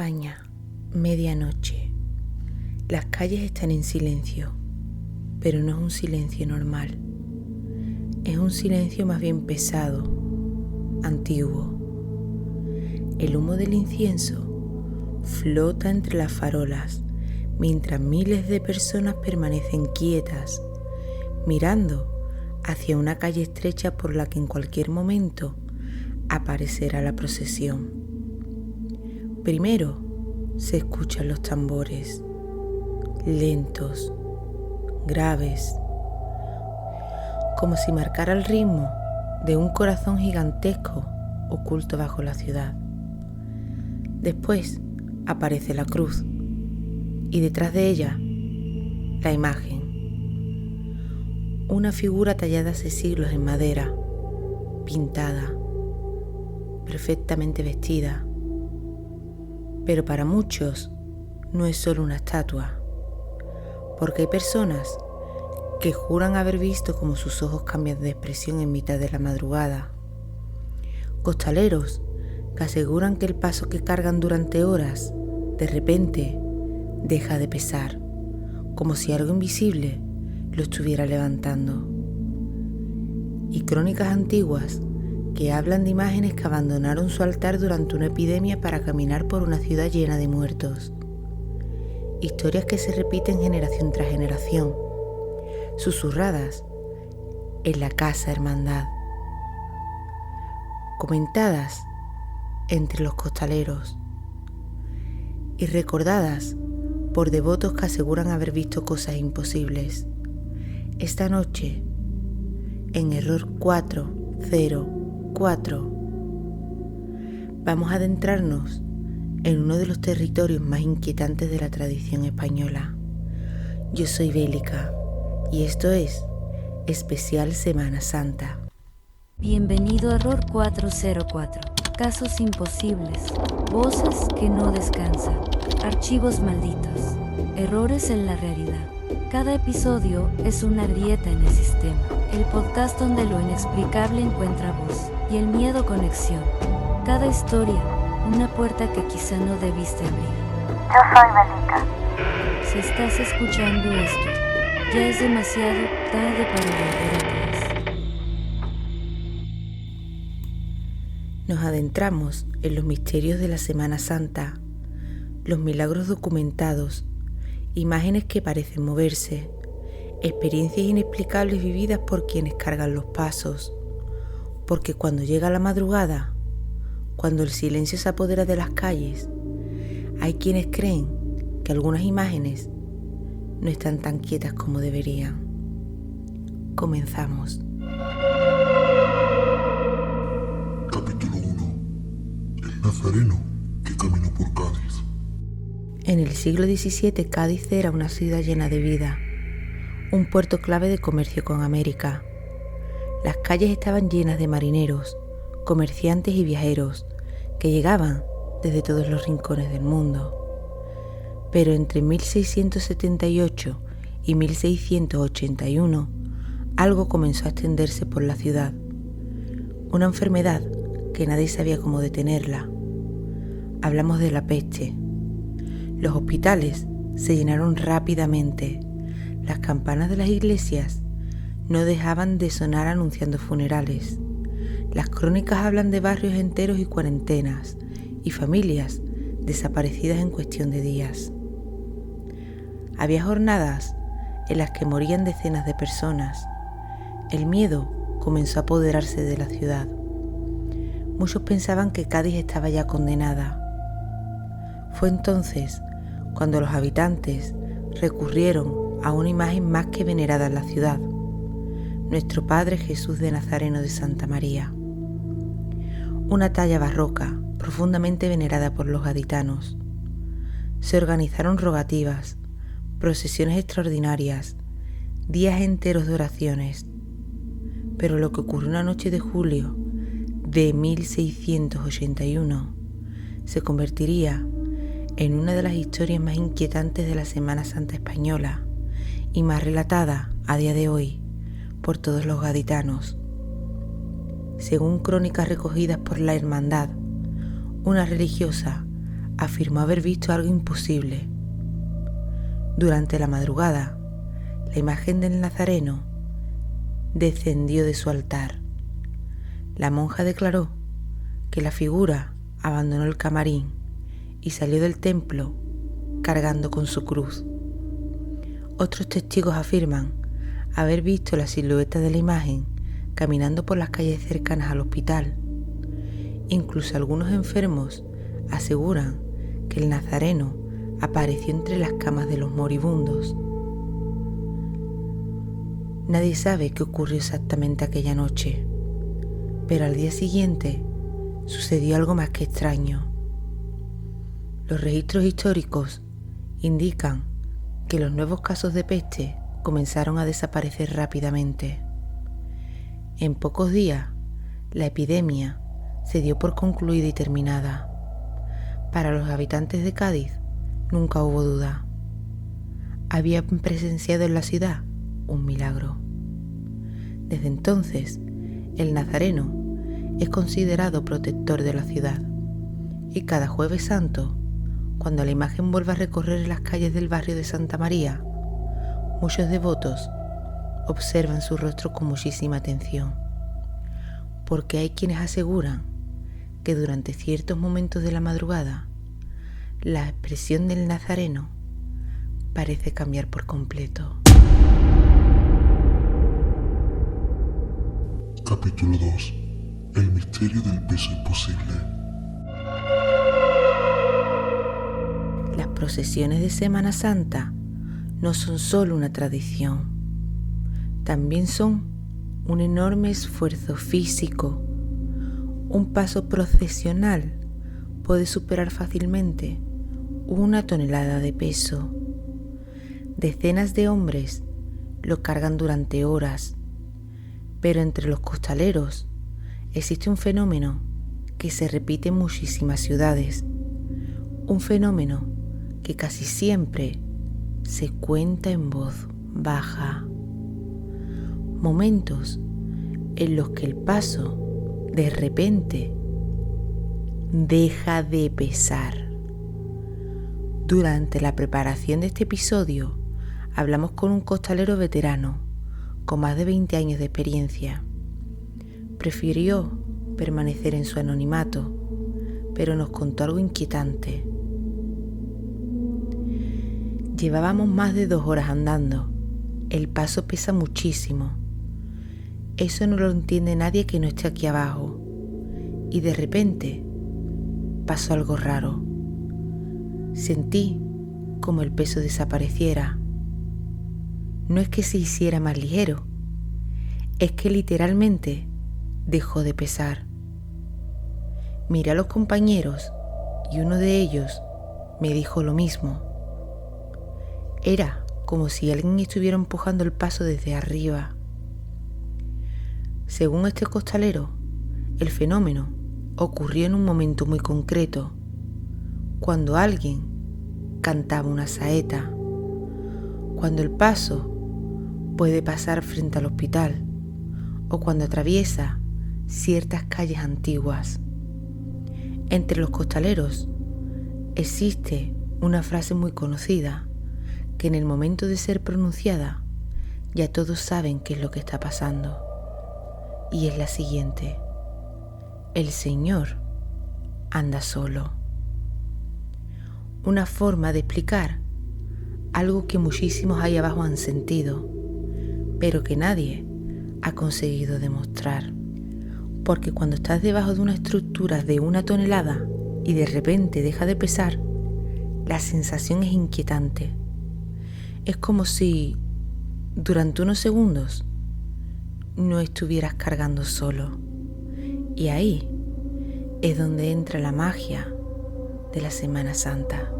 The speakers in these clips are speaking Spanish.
España, medianoche. Las calles están en silencio, pero no es un silencio normal. Es un silencio más bien pesado, antiguo. El humo del incienso flota entre las farolas, mientras miles de personas permanecen quietas, mirando hacia una calle estrecha por la que en cualquier momento aparecerá la procesión. Primero se escuchan los tambores, lentos, graves, como si marcara el ritmo de un corazón gigantesco oculto bajo la ciudad. Después aparece la cruz y detrás de ella la imagen, una figura tallada hace siglos en madera, pintada, perfectamente vestida. Pero para muchos no es solo una estatua, porque hay personas que juran haber visto cómo sus ojos cambian de expresión en mitad de la madrugada. Costaleros que aseguran que el paso que cargan durante horas, de repente, deja de pesar, como si algo invisible lo estuviera levantando. Y crónicas antiguas que hablan de imágenes que abandonaron su altar durante una epidemia para caminar por una ciudad llena de muertos. Historias que se repiten generación tras generación, susurradas en la casa hermandad, comentadas entre los costaleros y recordadas por devotos que aseguran haber visto cosas imposibles. Esta noche, en Error 404, vamos a adentrarnos en uno de los territorios más inquietantes de la tradición española. Yo soy Bélica y esto es Especial Semana Santa. Bienvenido a Error 404. Casos imposibles, voces que no descansan, archivos malditos, errores en la realidad. Cada episodio es una grieta en el sistema, el podcast donde lo inexplicable encuentra voz y el miedo conexión. Cada historia, una puerta que quizá no debiste abrir. Yo soy Bélica. Si estás escuchando esto, ya es demasiado tarde para volver atrás. Nos adentramos en los misterios de la Semana Santa, los milagros documentados, imágenes que parecen moverse, experiencias inexplicables vividas por quienes cargan los pasos, porque cuando llega la madrugada, cuando el silencio se apodera de las calles, hay quienes creen que algunas imágenes no están tan quietas como deberían. Comenzamos. Capítulo 1. El nazareno que caminó por Cádiz. En el siglo XVII, Cádiz era una ciudad llena de vida, un puerto clave de comercio con América. Las calles estaban llenas de marineros, comerciantes y viajeros que llegaban desde todos los rincones del mundo. Pero entre 1678 y 1681, algo comenzó a extenderse por la ciudad. Una enfermedad que nadie sabía cómo detenerla. Hablamos de la peste. Los hospitales se llenaron rápidamente. Las campanas de las iglesias no dejaban de sonar anunciando funerales. Las crónicas hablan de barrios enteros y cuarentenas, y familias desaparecidas en cuestión de días. Había jornadas en las que morían decenas de personas. El miedo comenzó a apoderarse de la ciudad. Muchos pensaban que Cádiz estaba ya condenada. Fue entonces cuando los habitantes recurrieron a una imagen más que venerada en la ciudad, nuestro Padre Jesús de Nazareno de Santa María. Una talla barroca, profundamente venerada por los gaditanos. Se organizaron rogativas, procesiones extraordinarias, días enteros de oraciones. Pero lo que ocurrió una noche de julio de 1681 se convertiría en una de las historias más inquietantes de la Semana Santa española y más relatada a día de hoy por todos los gaditanos. Según crónicas recogidas por la Hermandad, una religiosa afirmó haber visto algo imposible. Durante la madrugada, la imagen del Nazareno descendió de su altar. La monja declaró que la figura abandonó el camarín y salió del templo cargando con su cruz. Otros testigos afirman haber visto la silueta de la imagen caminando por las calles cercanas al hospital. Incluso algunos enfermos aseguran que el Nazareno apareció entre las camas de los moribundos. Nadie sabe qué ocurrió exactamente aquella noche, pero al día siguiente sucedió algo más que extraño. Los registros históricos indican que los nuevos casos de peste comenzaron a desaparecer rápidamente. En pocos días, la epidemia se dio por concluida y terminada. Para los habitantes de Cádiz nunca hubo duda. Habían presenciado en la ciudad un milagro. Desde entonces, el Nazareno es considerado protector de la ciudad, y cada Jueves Santo, cuando la imagen vuelve a recorrer las calles del barrio de Santa María, muchos devotos observan su rostro con muchísima atención, porque hay quienes aseguran que durante ciertos momentos de la madrugada, la expresión del Nazareno parece cambiar por completo. Capítulo 2. El misterio del peso imposible. Las procesiones de Semana Santa no son solo una tradición, también son un enorme esfuerzo físico. Un paso procesional puede superar fácilmente 1 tonelada de peso. Decenas de hombres lo cargan durante horas, pero entre los costaleros existe un fenómeno que se repite en muchísimas ciudades, un fenómeno que casi siempre se cuenta en voz baja. Momentos en los que el paso de repente deja de pesar. Durante la preparación de este episodio hablamos con un costalero veterano con más de 20 años de experiencia. Prefirió permanecer en su anonimato, pero nos contó algo inquietante. Llevábamos más de 2 horas andando. El paso pesa muchísimo. Eso no lo entiende nadie que no esté aquí abajo. Y de repente pasó algo raro. Sentí como el peso desapareciera. No es que se hiciera más ligero, es que literalmente dejó de pesar. Miré a los compañeros y uno de ellos me dijo lo mismo. Era como si alguien estuviera empujando el paso desde arriba. Según este costalero, el fenómeno ocurrió en un momento muy concreto, cuando alguien cantaba una saeta, cuando el paso puede pasar frente al hospital o cuando atraviesa ciertas calles antiguas. Entre los costaleros existe una frase muy conocida que en el momento de ser pronunciada ya todos saben qué es lo que está pasando, y es la siguiente: el Señor anda solo. Una forma de explicar algo que muchísimos ahí abajo han sentido, pero que nadie ha conseguido demostrar. Porque cuando estás debajo de una estructura de 1 tonelada y de repente deja de pesar, la sensación es inquietante. Es como si durante unos segundos no estuvieras cargando solo. Y ahí es donde entra la magia de la Semana Santa.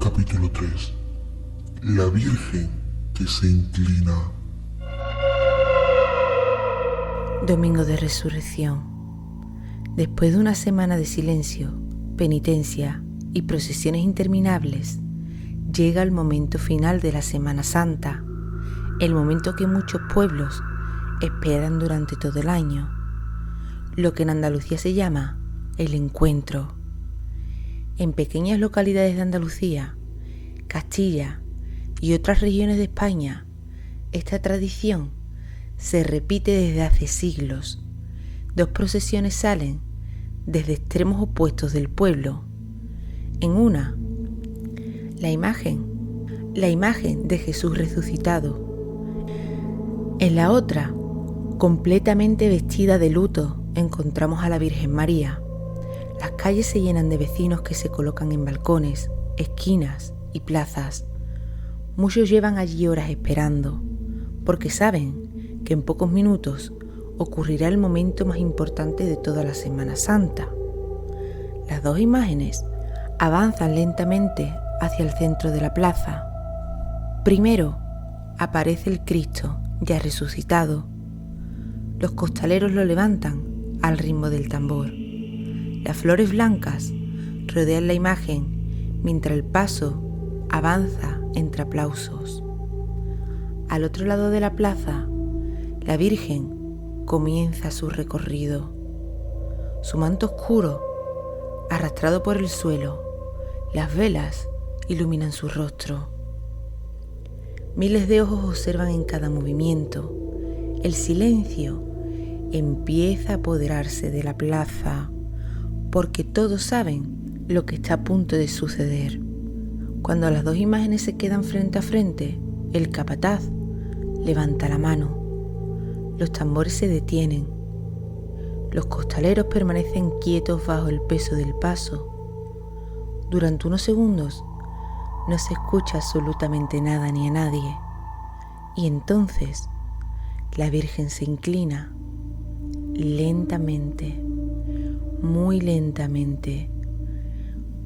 Capítulo 3. La Virgen que se inclina. Domingo de Resurrección. Después de una semana de silencio, penitencia y procesiones interminables, llega el momento final de la Semana Santa, el momento que muchos pueblos esperan durante todo el año, lo que en Andalucía se llama el encuentro. En pequeñas localidades de Andalucía, Castilla y otras regiones de España, esta tradición se repite desde hace siglos. Dos procesiones salen desde extremos opuestos del pueblo. En una, la imagen de Jesús resucitado. En la otra, completamente vestida de luto, encontramos a la Virgen María. Las calles se llenan de vecinos que se colocan en balcones, esquinas y plazas. Muchos llevan allí horas esperando, porque saben que en pocos minutos ocurrirá el momento más importante de toda la Semana Santa. Las dos imágenes avanzan lentamente hacia el centro de la plaza. Primero aparece el Cristo ya resucitado. Los costaleros lo levantan al ritmo del tambor. Las flores blancas rodean la imagen mientras el paso avanza entre aplausos. Al otro lado de la plaza, la Virgen comienza su recorrido. Su manto oscuro, arrastrado por el suelo, las velas iluminan su rostro. Miles de ojos observan en cada movimiento. El silencio empieza a apoderarse de la plaza, porque todos saben lo que está a punto de suceder. Cuando las dos imágenes se quedan frente a frente, el capataz levanta la mano. Los tambores se detienen. Los costaleros permanecen quietos bajo el peso del paso. Durante unos segundos no se escucha absolutamente nada ni a nadie. Y entonces la Virgen se inclina lentamente, muy lentamente,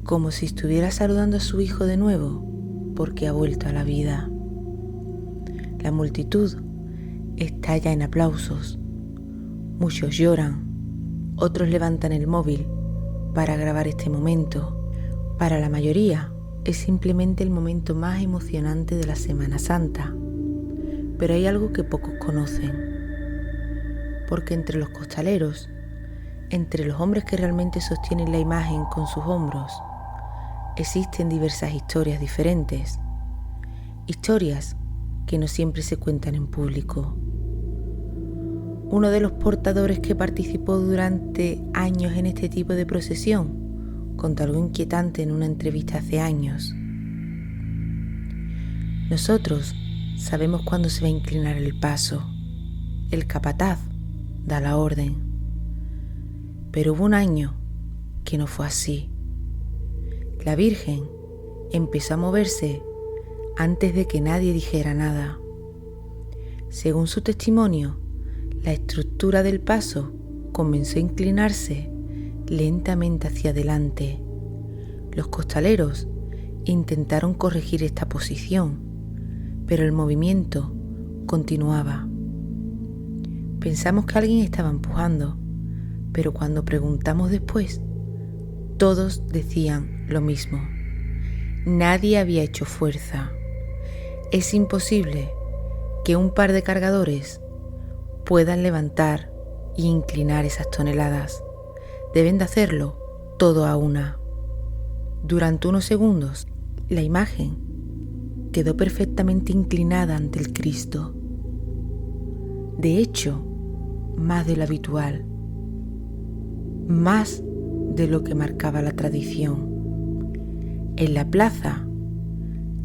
como si estuviera saludando a su hijo de nuevo, porque ha vuelto a la vida. La multitud estalla en aplausos. Muchos lloran, otros levantan el móvil para grabar este momento. Para la mayoría es simplemente el momento más emocionante de la Semana Santa, pero hay algo que pocos conocen, porque entre los costaleros, entre los hombres que realmente sostienen la imagen con sus hombros, existen diversas historias diferentes, historias que no siempre se cuentan en público. Uno de los portadores que participó durante años en este tipo de procesión contó algo inquietante en una entrevista hace años. Nosotros sabemos cuándo se va a inclinar el paso. El capataz da la orden. Pero hubo un año que no fue así. La Virgen empezó a moverse antes de que nadie dijera nada. Según su testimonio, la estructura del paso comenzó a inclinarse lentamente hacia adelante. Los costaleros intentaron corregir esta posición, pero el movimiento continuaba. Pensamos que alguien estaba empujando, pero cuando preguntamos después, todos decían lo mismo. Nadie había hecho fuerza. Es imposible que un par de cargadores puedan levantar e inclinar esas toneladas. Deben de hacerlo todo a una. Durante unos segundos, la imagen quedó perfectamente inclinada ante el Cristo. De hecho, más de lo habitual, más de lo que marcaba la tradición. En la plaza,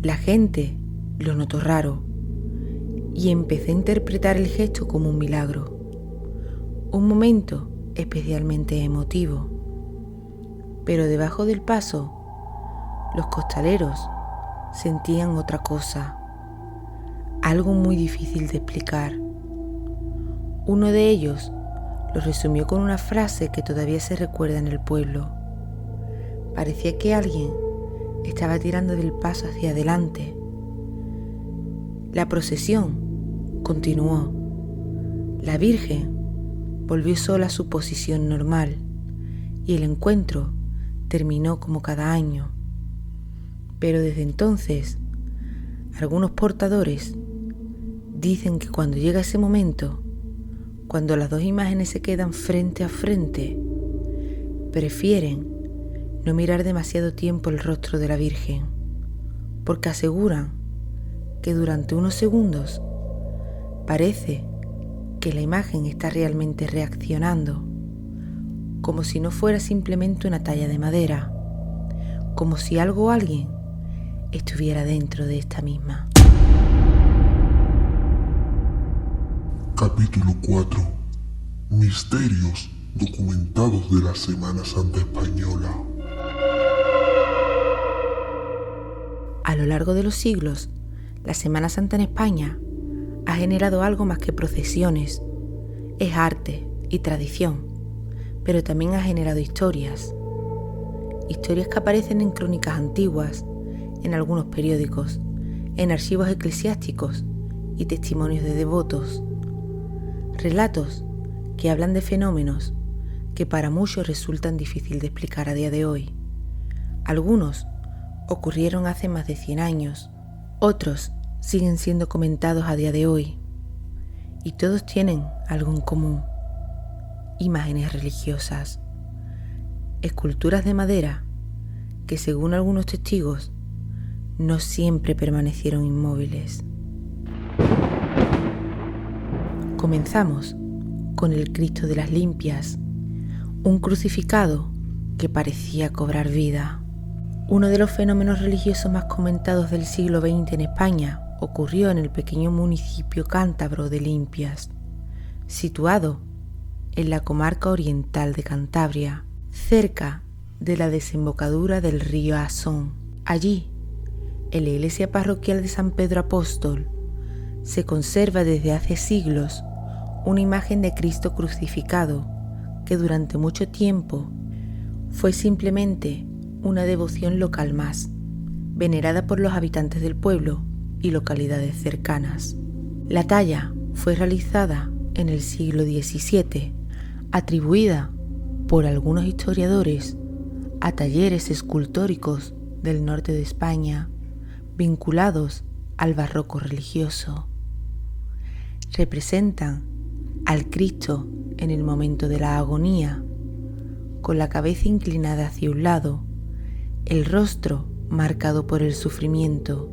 la gente lo notó raro y empecé a interpretar el gesto como un milagro, un momento especialmente emotivo. Pero debajo del paso, los costaleros sentían otra cosa, algo muy difícil de explicar. Uno de ellos lo resumió con una frase que todavía se recuerda en el pueblo. Parecía que alguien estaba tirando del paso hacia adelante. La procesión continuó. La Virgen volvió sola a su posición normal y el encuentro terminó como cada año. Pero desde entonces, algunos portadores dicen que cuando llega ese momento, cuando las dos imágenes se quedan frente a frente, prefieren no mirar demasiado tiempo el rostro de la Virgen, porque aseguran que durante unos segundos parece que la imagen está realmente reaccionando, como si no fuera simplemente una talla de madera, como si algo o alguien estuviera dentro de esta misma. Capítulo 4. Misterios documentados de la Semana Santa Española. A lo largo de los siglos, la Semana Santa en España ha generado algo más que procesiones. Es arte y tradición, pero también ha generado historias. Historias que aparecen en crónicas antiguas, en algunos periódicos, en archivos eclesiásticos y testimonios de devotos. Relatos que hablan de fenómenos que para muchos resultan difícil de explicar a día de hoy. Algunos ocurrieron hace más de 100 años, otros siguen siendo comentados a día de hoy, y todos tienen algo en común: imágenes religiosas, esculturas de madera que, según algunos testigos, no siempre permanecieron inmóviles. Comenzamos con el Cristo de las Limpias, un crucificado que parecía cobrar vida. Uno de los fenómenos religiosos más comentados del siglo XX en España ocurrió en el pequeño municipio cántabro de Limpias, situado en la comarca oriental de Cantabria, cerca de la desembocadura del río Asón. Allí, en la iglesia parroquial de San Pedro Apóstol, se conserva desde hace siglos una imagen de Cristo crucificado que durante mucho tiempo fue simplemente una devoción local más, venerada por los habitantes del pueblo y localidades cercanas. La talla fue realizada en el siglo XVII, atribuida por algunos historiadores a talleres escultóricos del norte de España vinculados al barroco religioso. Representan al Cristo en el momento de la agonía, con la cabeza inclinada hacia un lado, el rostro marcado por el sufrimiento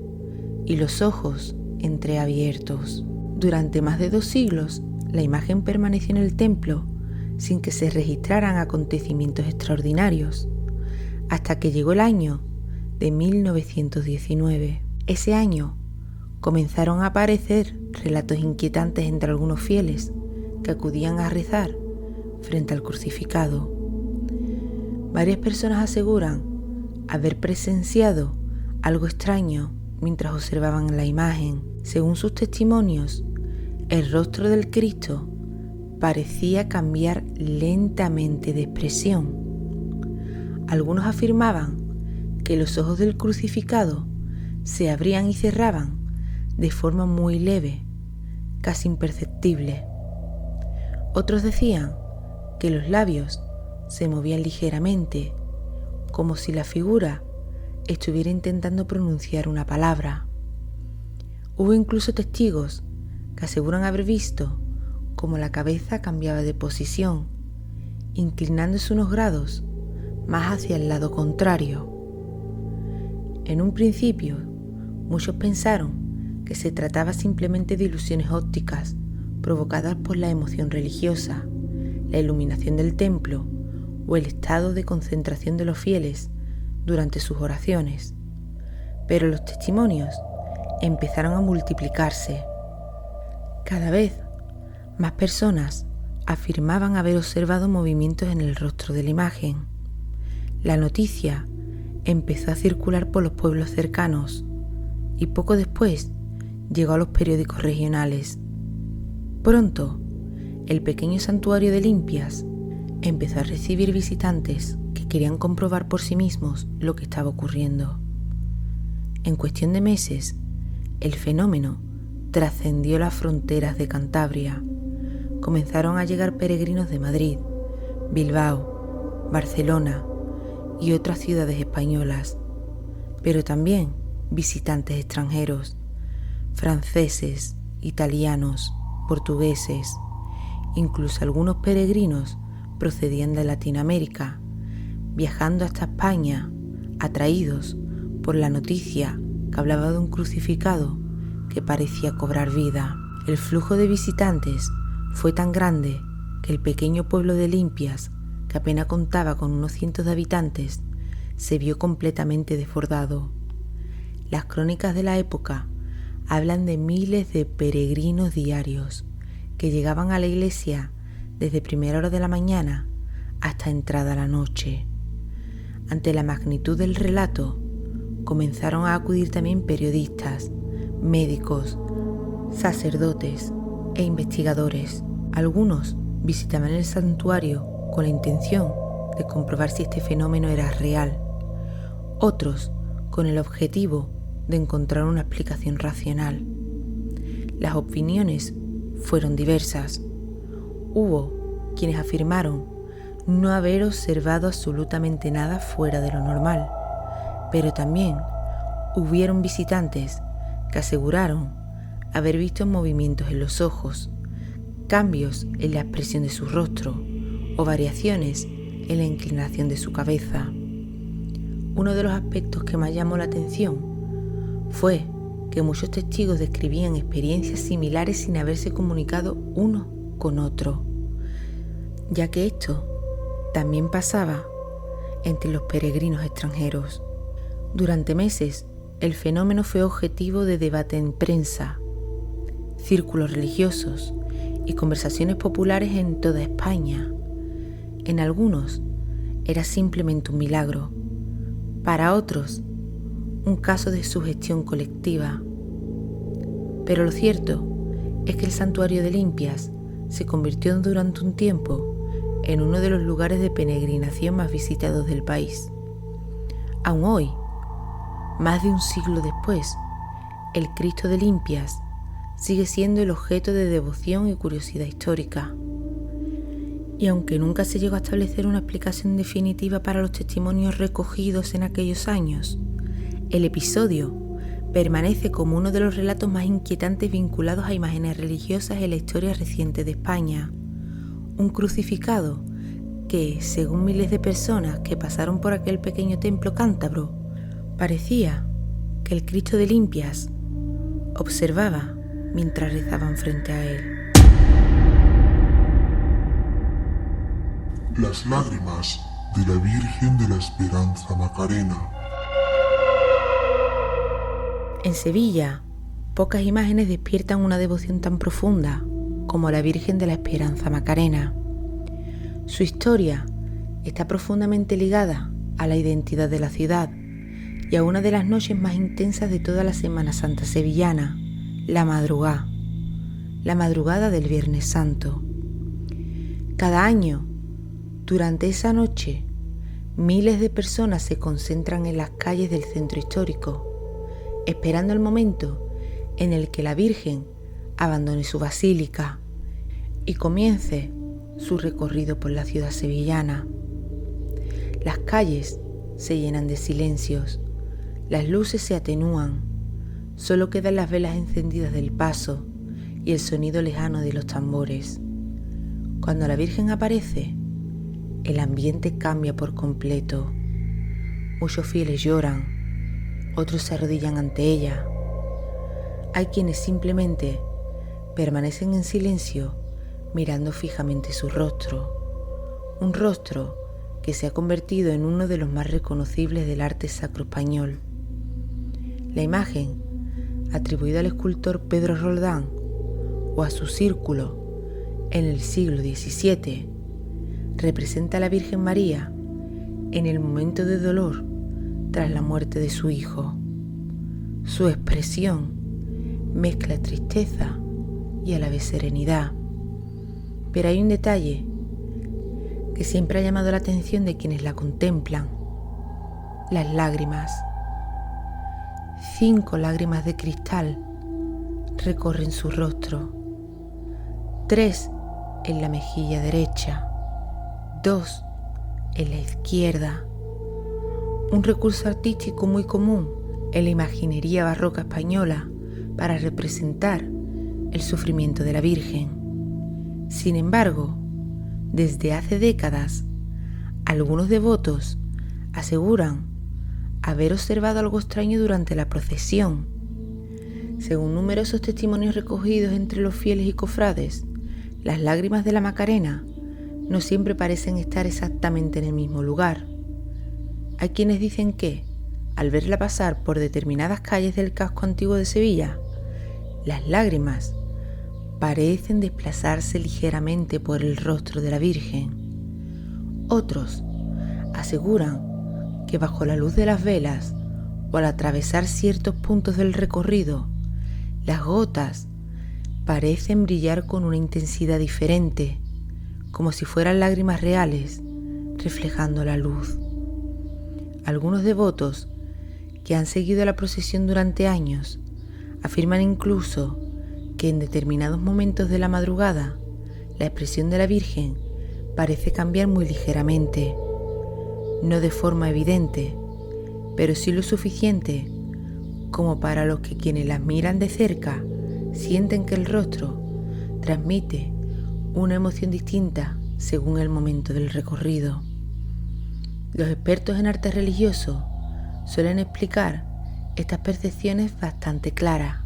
y los ojos entreabiertos. Durante más de 2 siglos, la imagen permaneció en el templo sin que se registraran acontecimientos extraordinarios, hasta que llegó el año de 1919. Ese año comenzaron a aparecer relatos inquietantes entre algunos fieles que acudían a rezar frente al crucificado. Varias personas aseguran haber presenciado algo extraño mientras observaban la imagen. Según sus testimonios, el rostro del Cristo parecía cambiar lentamente de expresión. Algunos afirmaban que los ojos del crucificado se abrían y cerraban de forma muy leve, casi imperceptible. Otros decían que los labios se movían ligeramente, como si la figura estuviera intentando pronunciar una palabra. Hubo incluso testigos que aseguran haber visto cómo la cabeza cambiaba de posición, inclinándose unos grados más hacia el lado contrario. En un principio, muchos pensaron que se trataba simplemente de ilusiones ópticas provocadas por la emoción religiosa, la iluminación del templo o el estado de concentración de los fieles durante sus oraciones. Pero los testimonios empezaron a multiplicarse. Cada vez más personas afirmaban haber observado movimientos en el rostro de la imagen. La noticia empezó a circular por los pueblos cercanos y poco después llegó a los periódicos regionales. Pronto, el pequeño santuario de Limpias empezó a recibir visitantes que querían comprobar por sí mismos lo que estaba ocurriendo. En cuestión de meses, el fenómeno trascendió las fronteras de Cantabria. Comenzaron a llegar peregrinos de Madrid, Bilbao, Barcelona y otras ciudades españolas, pero también visitantes extranjeros, franceses, italianos, portugueses, incluso algunos peregrinos procedían de Latinoamérica, viajando hasta España, atraídos por la noticia que hablaba de un crucificado que parecía cobrar vida. El flujo de visitantes fue tan grande que el pequeño pueblo de Limpias, que apenas contaba con unos cientos de habitantes, se vio completamente desbordado. Las crónicas de la época hablan de miles de peregrinos diarios que llegaban a la iglesia desde primera hora de la mañana hasta entrada la noche. Ante la magnitud del relato, comenzaron a acudir también periodistas, médicos, sacerdotes e investigadores. Algunos visitaban el santuario con la intención de comprobar si este fenómeno era real, otros con el objetivo de encontrar una explicación racional. Las opiniones fueron diversas. Hubo quienes afirmaron no haber observado absolutamente nada fuera de lo normal, pero también hubieron visitantes que aseguraron haber visto movimientos en los ojos, cambios en la expresión de su rostro o variaciones en la inclinación de su cabeza. Uno de los aspectos que más llamó la atención fue que muchos testigos describían experiencias similares sin haberse comunicado uno con otro, ya que esto también pasaba entre los peregrinos extranjeros. Durante meses, el fenómeno fue objetivo de debate en prensa, círculos religiosos y conversaciones populares en toda España. En algunos era simplemente un milagro, para otros un caso de sugestión colectiva. Pero lo cierto es que el santuario de Limpias se convirtió durante un tiempo en uno de los lugares de peregrinación más visitados del país. Aún hoy, más de un siglo después, el Cristo de Limpias sigue siendo el objeto de devoción y curiosidad histórica. Y aunque nunca se llegó a establecer una explicación definitiva para los testimonios recogidos en aquellos años, el episodio permanece como uno de los relatos más inquietantes vinculados a imágenes religiosas en la historia reciente de España. Un crucificado que, según miles de personas que pasaron por aquel pequeño templo cántabro, parecía que el Cristo de Limpias observaba mientras rezaban frente a él. Las lágrimas de la Virgen de la Esperanza Macarena. En Sevilla, pocas imágenes despiertan una devoción tan profunda como la Virgen de la Esperanza Macarena. Su historia está profundamente ligada a la identidad de la ciudad y a una de las noches más intensas de toda la Semana Santa sevillana, la madrugada del Viernes Santo. Cada año, durante esa noche, miles de personas se concentran en las calles del centro histórico, esperando el momento en el que la Virgen abandone su basílica y comience su recorrido por la ciudad sevillana. Las calles se llenan de silencios, las luces se atenúan, solo quedan las velas encendidas del paso y el sonido lejano de los tambores. Cuando la Virgen aparece, el ambiente cambia por completo. Muchos fieles lloran, otros se arrodillan ante ella. Hay quienes simplemente permanecen en silencio mirando fijamente su rostro, un rostro que se ha convertido en uno de los más reconocibles del arte sacro español. La imagen, atribuida al escultor Pedro Roldán o a su círculo en el siglo XVII, representa a la Virgen María en el momento de dolor tras la muerte de su hijo. Su expresión mezcla tristeza y a la vez serenidad. Pero hay un detalle que siempre ha llamado la atención de quienes la contemplan: las lágrimas. 5 lágrimas de cristal recorren su rostro, 3 en la mejilla derecha, 2 en la izquierda. Un recurso artístico muy común en la imaginería barroca española para representar el sufrimiento de la Virgen. Sin embargo, desde hace décadas, algunos devotos aseguran haber observado algo extraño durante la procesión. Según numerosos testimonios recogidos entre los fieles y cofrades, las lágrimas de la Macarena no siempre parecen estar exactamente en el mismo lugar. Hay quienes dicen que, al verla pasar por determinadas calles del casco antiguo de Sevilla, las lágrimas parecen desplazarse ligeramente por el rostro de la Virgen. Otros aseguran que bajo la luz de las velas o al atravesar ciertos puntos del recorrido, las gotas parecen brillar con una intensidad diferente, como si fueran lágrimas reales, reflejando la luz. Algunos devotos que han seguido la procesión durante años afirman incluso que en determinados momentos de la madrugada la expresión de la Virgen parece cambiar muy ligeramente, no de forma evidente, pero sí lo suficiente como para los que quienes las miran de cerca sienten que el rostro transmite una emoción distinta según el momento del recorrido. Los expertos en arte religioso suelen explicar estas percepciones bastante claras.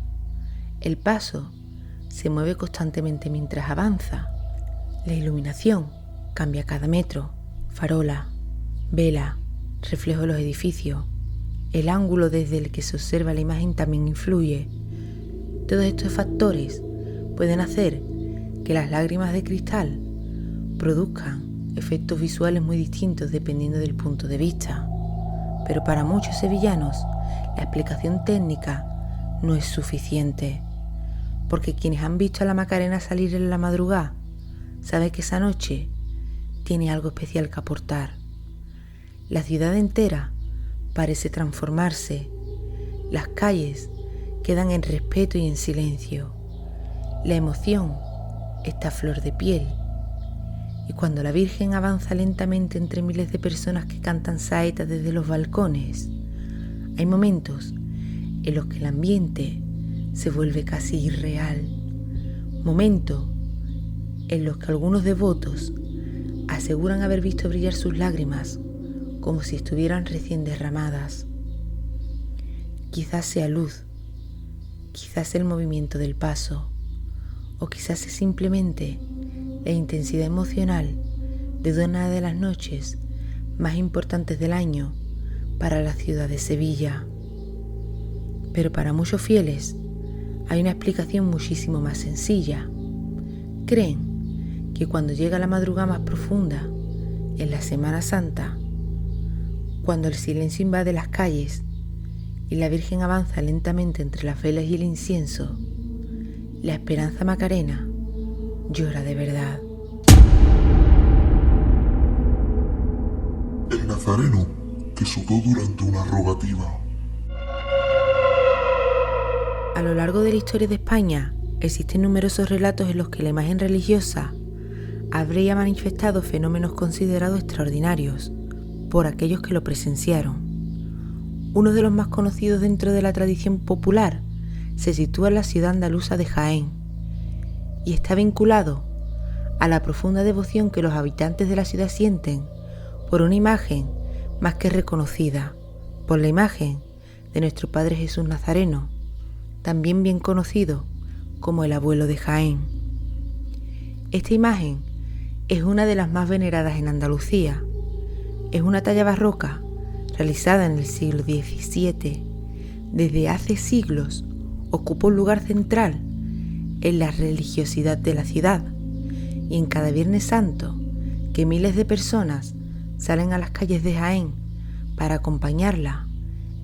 El paso se mueve constantemente mientras avanza. La iluminación cambia cada metro, farola, vela, reflejo de los edificios. El ángulo desde el que se observa la imagen también influye. Todos estos factores pueden hacer que las lágrimas de cristal produzcan efectos visuales muy distintos dependiendo del punto de vista. Pero para muchos sevillanos, la explicación técnica no es suficiente, porque quienes han visto a la Macarena salir en la madrugada saben que esa noche tiene algo especial que aportar. La ciudad entera parece transformarse, las calles quedan en respeto y en silencio, la emoción está a flor de piel, y cuando la Virgen avanza lentamente entre miles de personas que cantan saetas desde los balcones, hay momentos en los que el ambiente se vuelve casi irreal, momentos en los que algunos devotos aseguran haber visto brillar sus lágrimas como si estuvieran recién derramadas. Quizás sea luz, quizás el movimiento del paso, o quizás es simplemente la intensidad emocional de una de las noches más importantes del año para la ciudad de Sevilla. Pero para muchos fieles hay una explicación muchísimo más sencilla. Creen que cuando llega la madrugada más profunda, en la Semana Santa, cuando el silencio invade las calles y la Virgen avanza lentamente entre las velas y el incienso, la esperanza macarena llora de verdad. El nazareno que sudó durante una rogativa. A lo largo de la historia de España existen numerosos relatos en los que la imagen religiosa habría manifestado fenómenos considerados extraordinarios por aquellos que lo presenciaron. Uno de los más conocidos dentro de la tradición popular se sitúa en la ciudad andaluza de Jaén y está vinculado a la profunda devoción que los habitantes de la ciudad sienten por una imagen más que reconocida, por la imagen de nuestro Padre Jesús Nazareno, también bien conocido como el abuelo de Jaén. Esta imagen es una de las más veneradas en Andalucía. Es una talla barroca realizada en el siglo XVII. Desde hace siglos ocupa un lugar central en la religiosidad de la ciudad, y en cada Viernes Santo que miles de personas salen a las calles de Jaén para acompañarla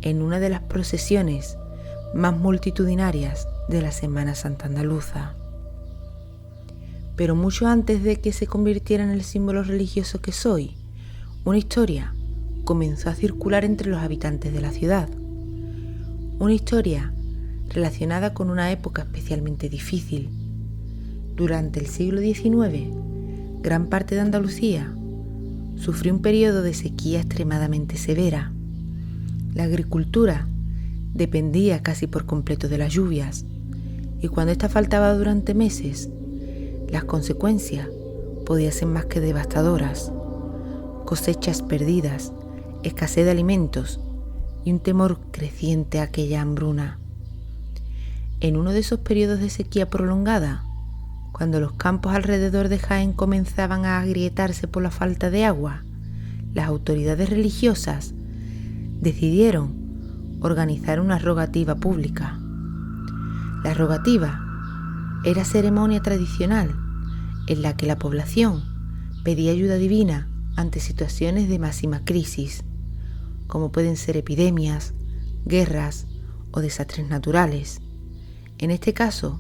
en una de las procesiones más multitudinarias de la Semana Santa andaluza. Pero mucho antes de que se convirtiera en el símbolo religioso que soy, una historia comenzó a circular entre los habitantes de la ciudad. Una historia relacionada con una época especialmente difícil. Durante el siglo XIX, gran parte de Andalucía sufrió un periodo de sequía extremadamente severa. La agricultura dependía casi por completo de las lluvias, y cuando esta faltaba durante meses, las consecuencias podían ser más que devastadoras. Cosechas perdidas, escasez de alimentos y un temor creciente a aquella hambruna. En uno de esos periodos de sequía prolongada, cuando los campos alrededor de Jaén comenzaban a agrietarse por la falta de agua, las autoridades religiosas decidieron organizar una rogativa pública. La rogativa era ceremonia tradicional en la que la población pedía ayuda divina ante situaciones de máxima crisis, como pueden ser epidemias, guerras o desastres naturales. En este caso,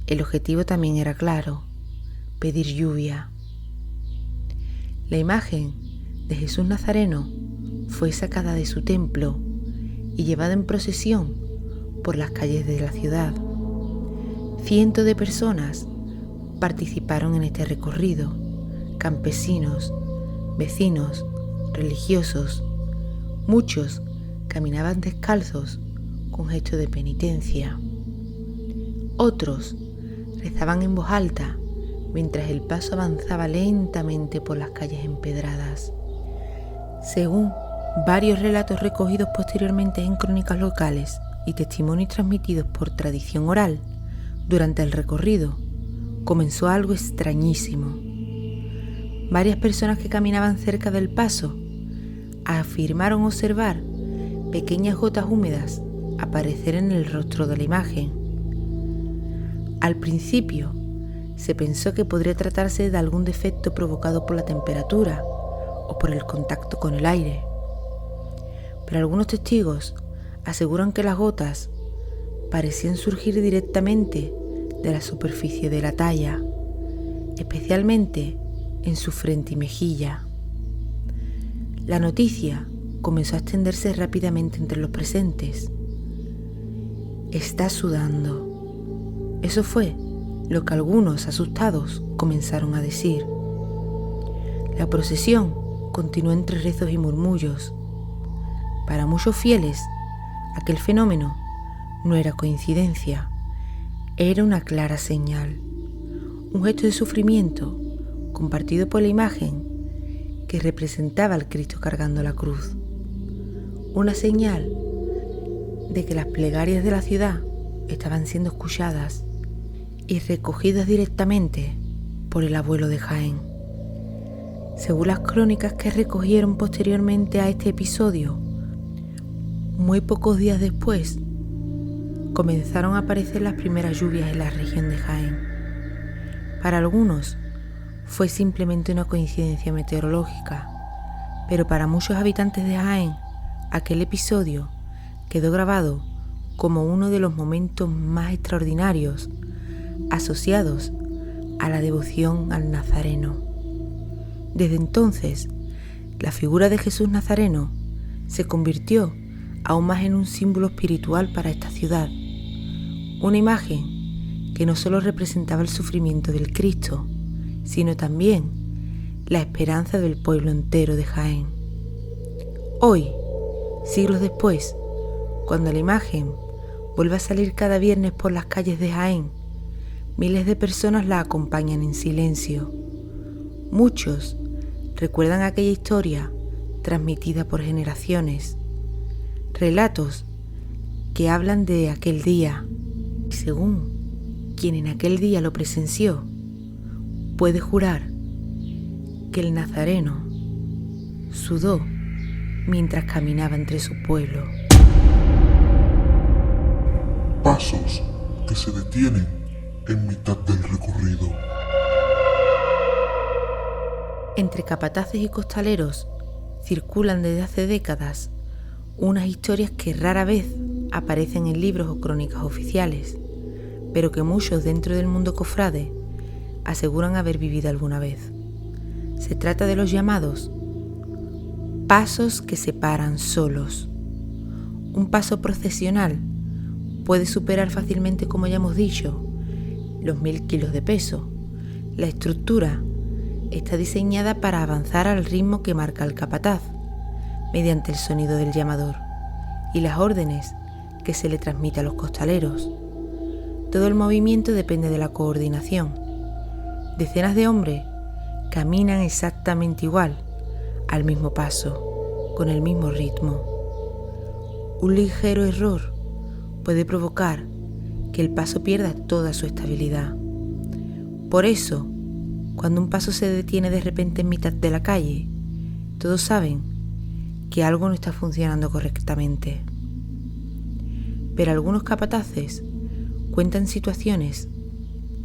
el objetivo también era claro: pedir lluvia. La imagen de Jesús Nazareno fue sacada de su templo y llevada en procesión por las calles de la ciudad. Cientos de personas participaron en este recorrido: campesinos, vecinos, religiosos. Muchos caminaban descalzos con gestos de penitencia. Otros rezaban en voz alta mientras el paso avanzaba lentamente por las calles empedradas. Según varios relatos recogidos posteriormente en crónicas locales y testimonios transmitidos por tradición oral, durante el recorrido comenzó algo extrañísimo. Varias personas que caminaban cerca del paso afirmaron observar pequeñas gotas húmedas aparecer en el rostro de la imagen. Al principio se pensó que podría tratarse de algún defecto provocado por la temperatura o por el contacto con el aire, pero algunos testigos aseguran que las gotas parecían surgir directamente de la superficie de la talla, especialmente en su frente y mejilla. La noticia comenzó a extenderse rápidamente entre los presentes. «Está sudando». Eso fue lo que algunos, asustados, comenzaron a decir. La procesión continuó entre rezos y murmullos. Para muchos fieles, aquel fenómeno no era coincidencia, era una clara señal, un gesto de sufrimiento compartido por la imagen que representaba al Cristo cargando la cruz, una señal de que las plegarias de la ciudad estaban siendo escuchadas y recogidas directamente por el abuelo de Jaén. Según las crónicas que recogieron posteriormente a este episodio, muy pocos días después comenzaron a aparecer las primeras lluvias en la región de Jaén. Para algunos fue simplemente una coincidencia meteorológica, pero para muchos habitantes de Jaén, aquel episodio quedó grabado como uno de los momentos más extraordinarios asociados a la devoción al Nazareno. Desde entonces, la figura de Jesús Nazareno se convirtió aún más en un símbolo espiritual para esta ciudad, una imagen que no solo representaba el sufrimiento del Cristo, sino también la esperanza del pueblo entero de Jaén. Hoy, siglos después, cuando la imagen vuelve a salir cada viernes por las calles de Jaén, miles de personas la acompañan en silencio. Muchos recuerdan aquella historia transmitida por generaciones, relatos que hablan de aquel día, y según quien en aquel día lo presenció, puede jurar que el Nazareno sudó mientras caminaba entre su pueblo. Pasos que se detienen en mitad del recorrido. Entre capataces y costaleros circulan desde hace décadas unas historias que rara vez aparecen en libros o crónicas oficiales, pero que muchos dentro del mundo cofrade aseguran haber vivido alguna vez. Se trata de los llamados pasos que se paran solos. Un paso procesional puede superar fácilmente, como ya hemos dicho, los 1000 kilos de peso. La estructura está diseñada para avanzar al ritmo que marca el capataz, mediante el sonido del llamador y las órdenes que se le transmite a los costaleros. Todo el movimiento depende de la coordinación. Decenas de hombres caminan exactamente igual, al mismo paso, con el mismo ritmo. Un ligero error puede provocar que el paso pierda toda su estabilidad. Por eso, cuando un paso se detiene de repente en mitad de la calle, todos saben que algo no está funcionando correctamente. Pero algunos capataces cuentan situaciones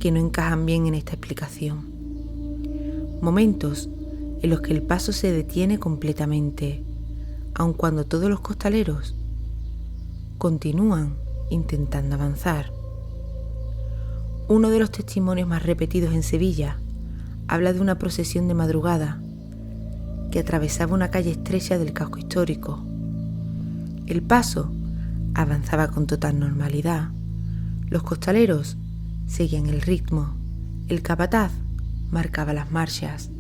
que no encajan bien en esta explicación. Momentos en los que el paso se detiene completamente, aun cuando todos los costaleros continúan intentando avanzar. Uno de los testimonios más repetidos en Sevilla habla de una procesión de madrugada que atravesaba una calle estrecha del casco histórico. El paso avanzaba con total normalidad. Los costaleros seguían el ritmo. El capataz marcaba las marchas.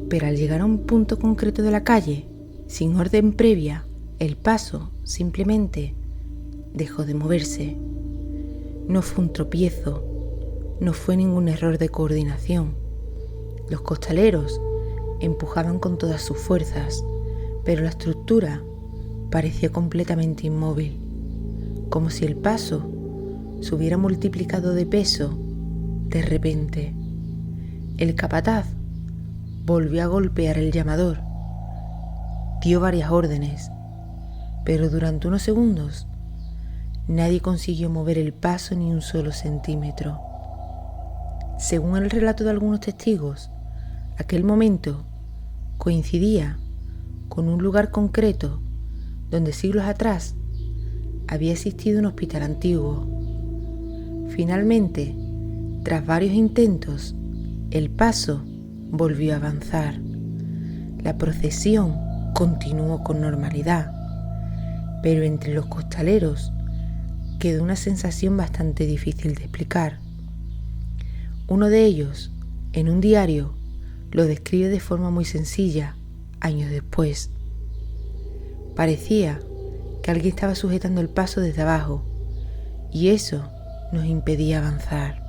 Pero al llegar a un punto concreto de la calle, sin orden previa, el paso simplemente dejó de moverse. No fue un tropiezo, no fue ningún error de coordinación. Los costaleros empujaban con todas sus fuerzas, pero la estructura parecía completamente inmóvil, como si el paso se hubiera multiplicado de peso de repente. El capataz volvió a golpear el llamador, dio varias órdenes, pero durante unos segundos nadie consiguió mover el paso ni un solo centímetro. Según el relato de algunos testigos, aquel momento coincidía con un lugar concreto donde siglos atrás había existido un hospital antiguo. Finalmente, tras varios intentos, el paso volvió a avanzar. La procesión continuó con normalidad, pero entre los costaleros quedó una sensación bastante difícil de explicar. Uno de ellos, en un diario, lo describe de forma muy sencilla, años después. Parecía que alguien estaba sujetando el paso desde abajo, y eso nos impedía avanzar.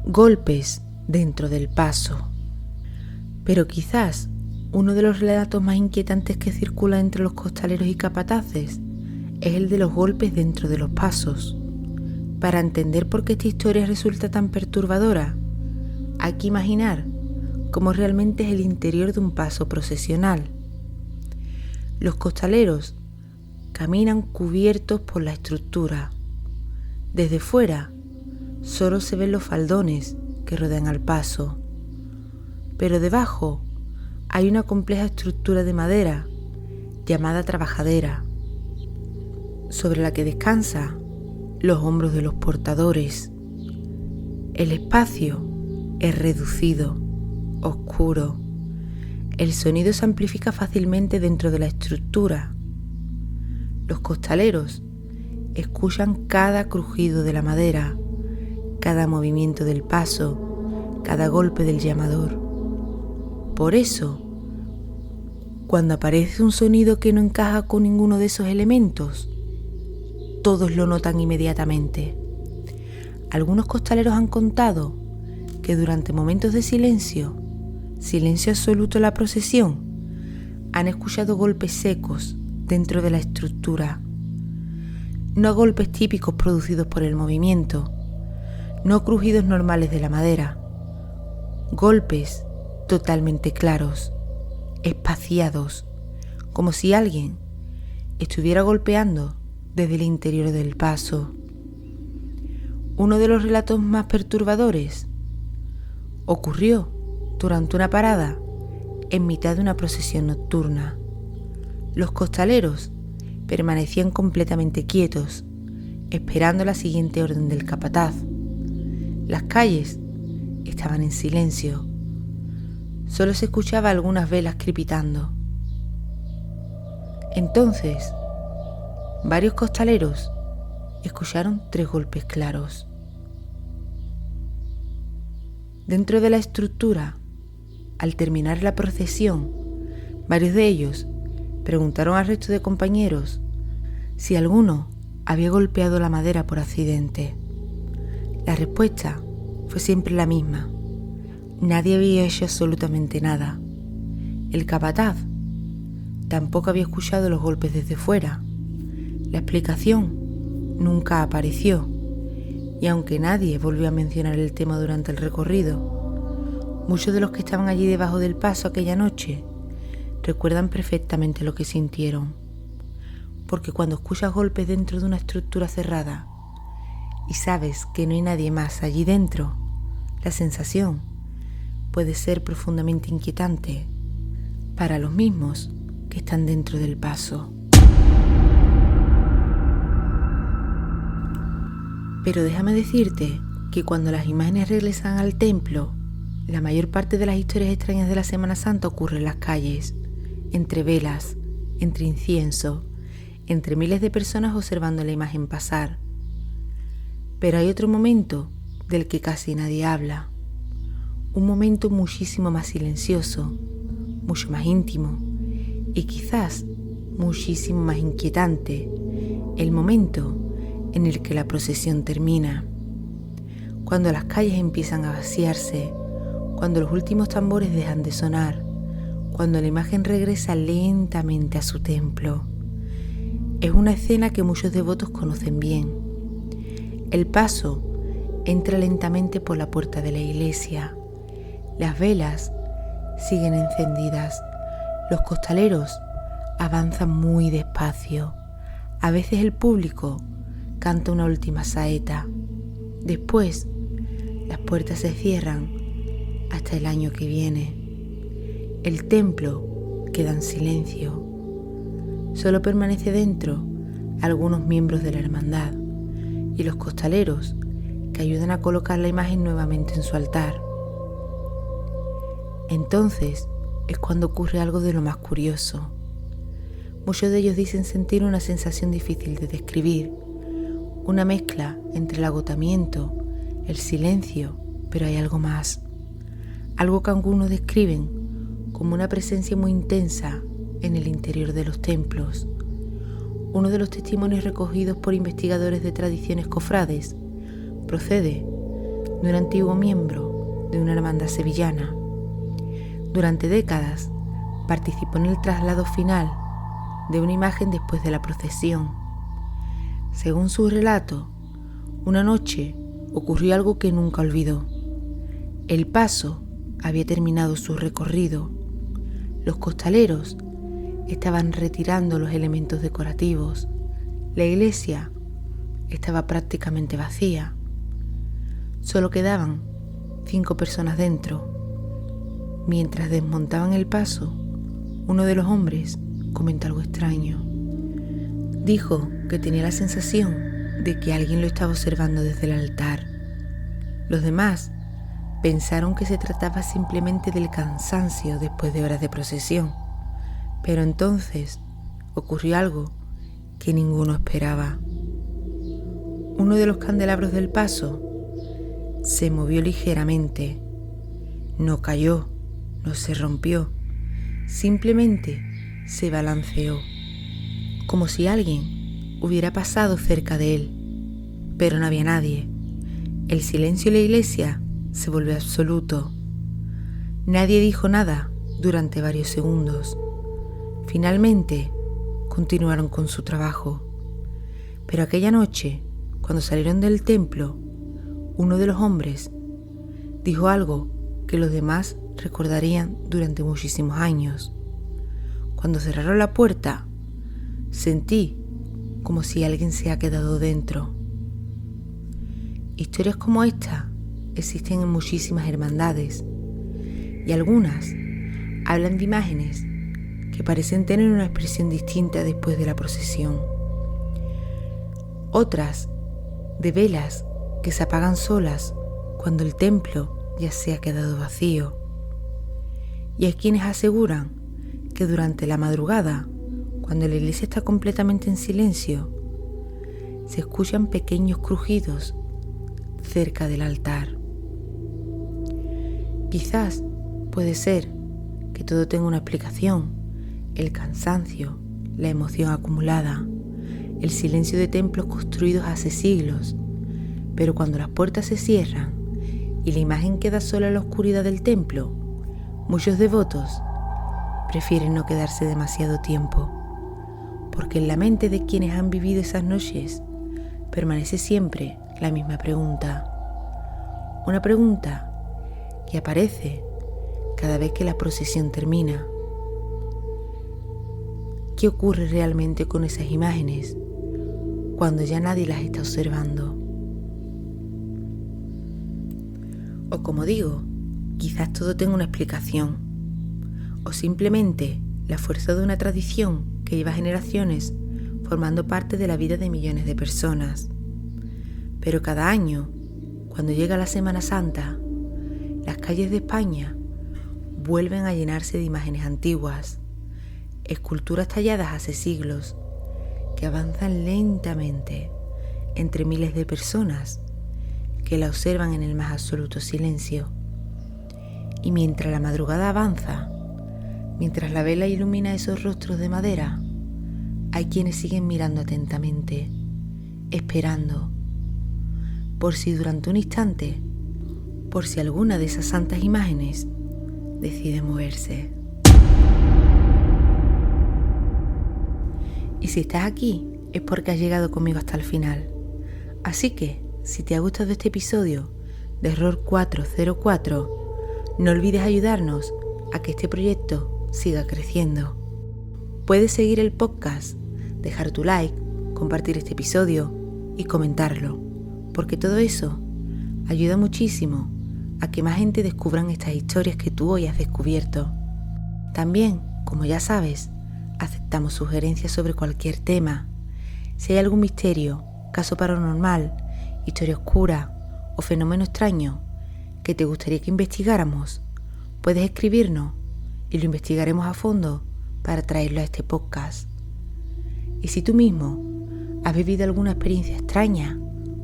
Golpes dentro del paso. Pero quizás uno de los relatos más inquietantes que circula entre los costaleros y capataces es el de los golpes dentro de los pasos. Para entender por qué esta historia resulta tan perturbadora, hay que imaginar cómo realmente es el interior de un paso procesional. Los costaleros caminan cubiertos por la estructura. Desde fuera solo se ven los faldones que rodean al paso, pero debajo hay una compleja estructura de madera llamada trabajadera, sobre la que descansa los hombros de los portadores. El espacio es reducido, oscuro. El sonido se amplifica fácilmente dentro de la estructura. Los costaleros escuchan cada crujido de la madera, cada movimiento del paso, cada golpe del llamador. Por eso, cuando aparece un sonido que no encaja con ninguno de esos elementos, todos lo notan inmediatamente. Algunos costaleros han contado que durante momentos de silencio absoluto en la procesión, han escuchado golpes secos dentro de la estructura. No golpes típicos producidos por el movimiento, no crujidos normales de la madera, golpes totalmente claros, espaciados, como si alguien estuviera golpeando desde el interior del paso. Uno de los relatos más perturbadores ocurrió durante una parada en mitad de una procesión nocturna. Los costaleros permanecían completamente quietos, esperando la siguiente orden del capataz. Las calles estaban en silencio. Solo se escuchaba algunas velas crepitando. Entonces, varios costaleros escucharon 3 golpes claros. Dentro de la estructura, al terminar la procesión, varios de ellos preguntaron al resto de compañeros si alguno había golpeado la madera por accidente. La respuesta fue siempre la misma. Nadie había hecho absolutamente nada. El capataz tampoco había escuchado los golpes desde fuera. La explicación nunca apareció, y aunque nadie volvió a mencionar el tema durante el recorrido, muchos de los que estaban allí debajo del paso aquella noche recuerdan perfectamente lo que sintieron, porque cuando escuchas golpes dentro de una estructura cerrada y sabes que no hay nadie más allí dentro, la sensación puede ser profundamente inquietante para los mismos que están dentro del paso. Pero déjame decirte que cuando las imágenes regresan al templo, la mayor parte de las historias extrañas de la Semana Santa ocurre en las calles, entre velas, entre incienso, entre miles de personas observando la imagen pasar. Pero hay otro momento del que casi nadie habla, un momento muchísimo más silencioso, mucho más íntimo y quizás muchísimo más inquietante, el momento en el que la procesión termina, cuando las calles empiezan a vaciarse, cuando los últimos tambores dejan de sonar, cuando la imagen regresa lentamente a su templo. Es una escena que muchos devotos conocen bien. El paso entra lentamente por la puerta de la iglesia. Las velas siguen encendidas. Los costaleros avanzan muy despacio. A veces el público canta una última saeta. Después, las puertas se cierran hasta el año que viene. El templo queda en silencio. Solo permanece dentro algunos miembros de la hermandad y los costaleros que ayudan a colocar la imagen nuevamente en su altar. Entonces es cuando ocurre algo de lo más curioso. Muchos de ellos dicen sentir una sensación difícil de describir, una mezcla entre el agotamiento, el silencio, pero hay algo más, algo que algunos describen como una presencia muy intensa en el interior de los templos. Uno de los testimonios recogidos por investigadores de tradiciones cofrades procede de un antiguo miembro de una hermandad sevillana. Durante décadas participó en el traslado final de una imagen después de la procesión. Según su relato, una noche ocurrió algo que nunca olvidó. El paso había terminado su recorrido. Los costaleros estaban retirando los elementos decorativos. La iglesia estaba prácticamente vacía. Solo quedaban 5 personas dentro. Mientras desmontaban el paso, uno de los hombres comentó algo extraño. Dijo que tenía la sensación de que alguien lo estaba observando desde el altar. Los demás pensaron que se trataba simplemente del cansancio después de horas de procesión, pero entonces ocurrió algo que ninguno esperaba. Uno de los candelabros del paso se movió ligeramente. No cayó, no se rompió, simplemente se balanceó, como si alguien hubiera pasado cerca de él, pero no había nadie. El silencio en la iglesia se volvió absoluto. Nadie dijo nada durante varios segundos. Finalmente continuaron con su trabajo. Pero aquella noche, cuando salieron del templo, uno de los hombres dijo algo que los demás recordarían durante muchísimos años. Cuando cerraron la puerta, sentí como si alguien se ha quedado dentro. Historias como esta existen en muchísimas hermandades y algunas hablan de imágenes que parecen tener una expresión distinta después de la procesión. Otras de velas que se apagan solas cuando el templo ya se ha quedado vacío. Y hay quienes aseguran que durante la madrugada, cuando la iglesia está completamente en silencio, se escuchan pequeños crujidos cerca del altar. Quizás puede ser que todo tenga una explicación: el cansancio, la emoción acumulada, el silencio de templos construidos hace siglos, pero cuando las puertas se cierran y la imagen queda sola en la oscuridad del templo, muchos devotos prefieren no quedarse demasiado tiempo, porque en la mente de quienes han vivido esas noches permanece siempre la misma pregunta. Una pregunta que aparece cada vez que la procesión termina. ¿Qué ocurre realmente con esas imágenes cuando ya nadie las está observando? O como digo, quizás todo tenga una explicación, o simplemente la fuerza de una tradición que lleva generaciones formando parte de la vida de millones de personas. Pero cada año, cuando llega la Semana Santa, las calles de España vuelven a llenarse de imágenes antiguas, esculturas talladas hace siglos, que avanzan lentamente entre miles de personas que la observan en el más absoluto silencio. Y mientras la madrugada avanza, mientras la vela ilumina esos rostros de madera, hay quienes siguen mirando atentamente, esperando, por si durante un instante, por si alguna de esas santas imágenes decide moverse. Y si estás aquí, es porque has llegado conmigo hasta el final. Así que, si te ha gustado este episodio de Error 404, no olvides ayudarnos a que este proyecto siga creciendo. Puedes seguir el podcast, dejar tu like, compartir este episodio y comentarlo, porque todo eso ayuda muchísimo a que más gente descubran estas historias que tú hoy has descubierto. También, como ya sabes, aceptamos sugerencias sobre cualquier tema. Si hay algún misterio, caso paranormal, historia oscura o fenómeno extraño que te gustaría que investigáramos, puedes escribirnos y lo investigaremos a fondo para traerlo a este podcast. Y si tú mismo has vivido alguna experiencia extraña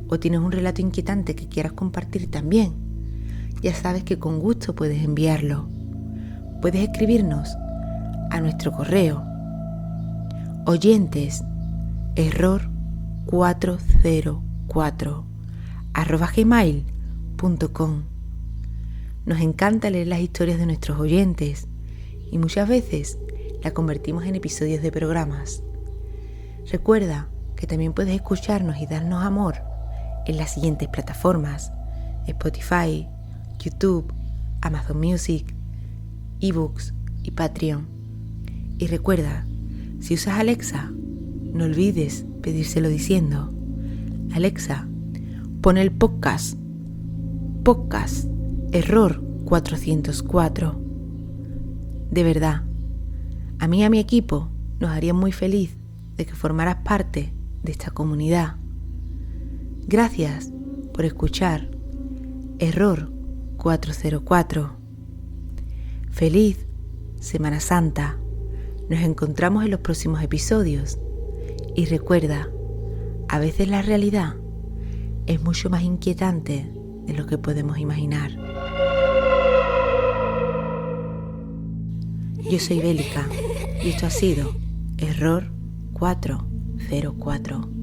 o tienes un relato inquietante que quieras compartir también, ya sabes que con gusto puedes enviarlo. Puedes escribirnos a nuestro correo oyenteserror404@gmail.com. Nos encanta leer las historias de nuestros oyentes y muchas veces la convertimos en episodios de programas. Recuerda que también puedes escucharnos y darnos amor en las siguientes plataformas: Spotify, YouTube, Amazon Music, eBooks y Patreon. Y recuerda, si usas Alexa, no olvides pedírselo diciendo: Alexa, pon el podcast Error 404. De verdad, a mí y a mi equipo nos haría muy feliz de que formaras parte de esta comunidad. Gracias por escuchar Error 404. Feliz Semana Santa. Nos encontramos en los próximos episodios. Y recuerda, a veces la realidad es mucho más inquietante de lo que podemos imaginar. Yo soy Bélica y esto ha sido Error 404.